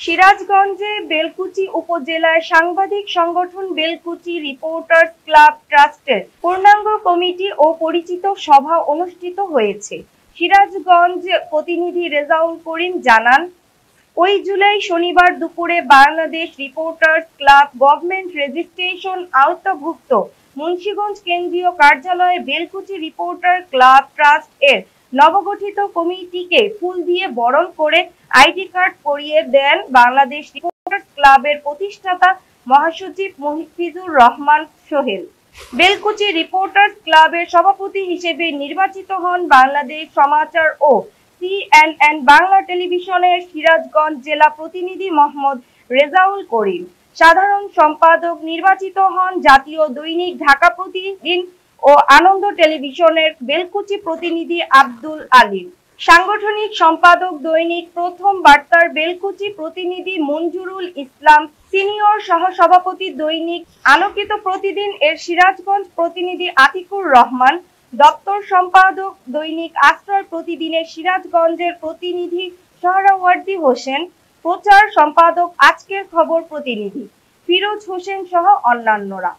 সিরাজগঞ্জে বেলকুচি উপজেলায় সাংবাদিক সংগঠন বেলকুচি রিপোর্টার্স ক্লাব ট্রাস্টের পূর্ণাঙ্গ কমিটি ও পরিচিত সভা অনুষ্ঠিত হয়েছে। সিরাজগঞ্জ প্রতিনিধি রেজাউল করিম জানান, 8 জুলাই শনিবার দুপুরে Bangladesh reporters club government registration আওতাভুক্ত মুন্সিগঞ্জ কেন্দ্রীয় কার্যালয়ে বেলকুচি রিপোর্টার ক্লাব ট্রাস্ট এর নবগঠিত কমিটিকে ফুল দিয়ে বরণ করে আইডি কার্ড পরিয়ে দেন বাংলাদেশ রিপোর্টার্স ক্লাবের প্রতিষ্ঠাতা মহাসচিব মহিফিজুর রহমান সোহেল। বেলকুচি রিপোর্টার্স ক্লাবের সভাপতি হিসেবে নির্বাচিত হন বাংলাদেশ সমাচার ও CNN বাংলা টেলিভিশনের সিরাজগঞ্জ জেলা প্রতিনিধি মোহাম্মদ রেজাউল করিম। সাধারণ সম্পাদক নির্বাচিত হন জাতীয় দৈনিক ঢাকা প্রতিদিন ও আনন্দ টেলিভিশনের বেলকুচি প্রতিনিধি আব্দুল আলীম। সাংগঠনিক সম্পাদক দৈনিক প্রথম বার্তার বেলকুচি প্রতিনিধি মঞ্জুরুল ইসলাম। সিনিয়র সহসভাপতি দৈনিক আলোকিত প্রতিদিন এর সিরাজগঞ্জ প্রতিনিধি আতিকুর রহমান। দপ্তর সম্পাদক দৈনিক আশ্রয় প্রতিদিনের সিরাজগঞ্জের প্রতিনিধি সোহরাওয়ার্দী হোসেন। প্রচার সম্পাদক আজকের খবর প্রতিনিধি ফিরোজ হোসেন সহ অন্যান্যরা।